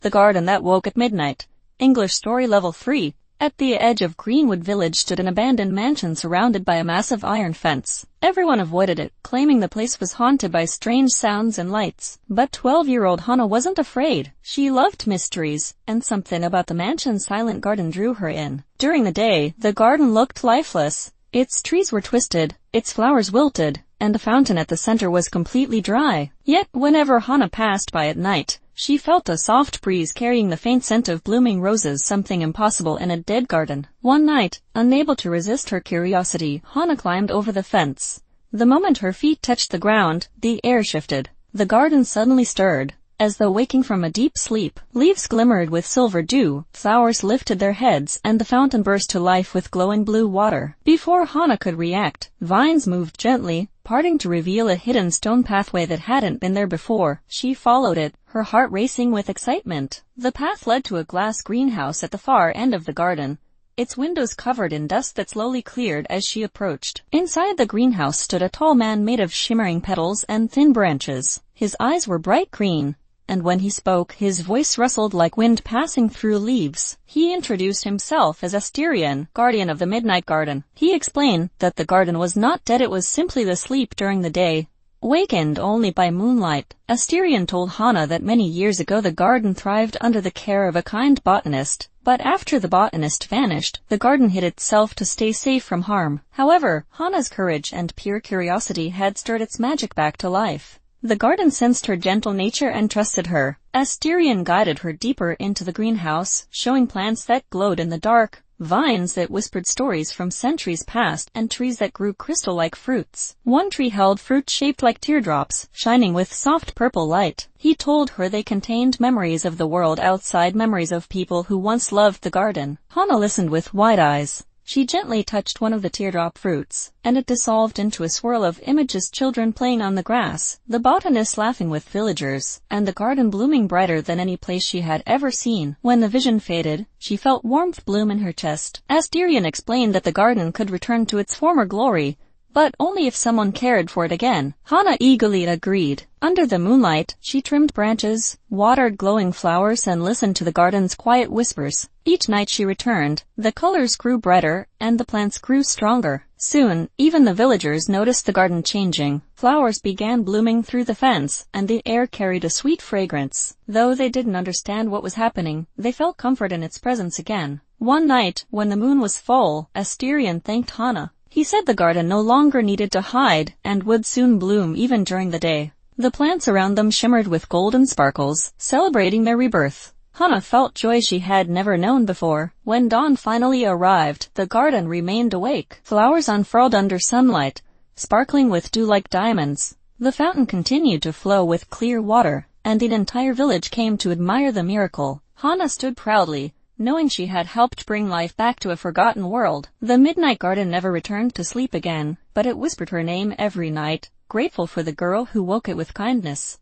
The Garden That Woke at Midnight. English Story Level 3. At the edge of Greenwood Village stood an abandoned mansion surrounded by a massive iron fence. Everyone avoided it, claiming the place was haunted by strange sounds and lights. But 12-year-old Hannah wasn't afraid. She loved mysteries, and something about the mansion's silent garden drew her in. During the day, the garden looked lifeless. Its trees were twisted, its flowers wilted, and the fountain at the center was completely dry. Yet, whenever Hannah passed by at night, she felt a soft breeze carrying the faint scent of blooming roses, something impossible in a dead garden. One night, unable to resist her curiosity, Hannah climbed over the fence. The moment her feet touched the ground, the air shifted. The garden suddenly stirred, as though waking from a deep sleep. Leaves glimmered with silver dew, flowers lifted their heads, and the fountain burst to life with glowing blue water. Before Hannah could react, vines moved gently, parting to reveal a hidden stone pathway that hadn't been there before. She followed it, her heart racing with excitement. The path led to a glass greenhouse at the far end of the garden, its windows covered in dust that slowly cleared as she approached. Inside the greenhouse stood a tall man made of shimmering petals and thin branches. His eyes were bright green, and when he spoke, his voice rustled like wind passing through leaves. He introduced himself as Asterion, guardian of the Midnight Garden. He explained that the garden was not dead, it was simply asleep during the day, wakened only by moonlight. Asterion told Hannah that many years ago the garden thrived under the care of a kind botanist, but after the botanist vanished, the garden hid itself to stay safe from harm. However, Hannah's courage and pure curiosity had stirred its magic back to life. The garden sensed her gentle nature and trusted her. Asterion guided her deeper into the greenhouse, showing plants that glowed in the dark, vines that whispered stories from centuries past, and trees that grew crystal-like fruits. One tree held fruit shaped like teardrops, shining with soft purple light. He told her they contained memories of the world outside, memories of people who once loved the garden. Hannah listened with wide eyes. She gently touched one of the teardrop fruits, and it dissolved into a swirl of images: children playing on the grass, the botanist laughing with villagers, and the garden blooming brighter than any place she had ever seen. When the vision faded, she felt warmth bloom in her chest. Asterion explained that the garden could return to its former glory, but only if someone cared for it again. Hannah eagerly agreed. Under the moonlight, she trimmed branches, watered glowing flowers, and listened to the garden's quiet whispers. Each night she returned, the colors grew brighter, and the plants grew stronger. Soon, even the villagers noticed the garden changing. Flowers began blooming through the fence, and the air carried a sweet fragrance. Though they didn't understand what was happening, they felt comfort in its presence again. One night, when the moon was full, Asterion thanked Hannah. He said the garden no longer needed to hide, and would soon bloom even during the day. The plants around them shimmered with golden sparkles, celebrating their rebirth. Hannah felt joy she had never known before. When dawn finally arrived, the garden remained awake. Flowers unfurled under sunlight, sparkling with dew like diamonds. The fountain continued to flow with clear water, and the entire village came to admire the miracle. Hannah stood proudly, knowing she had helped bring life back to a forgotten world. The Midnight Garden never returned to sleep again, but it whispered her name every night, grateful for the girl who woke it with kindness.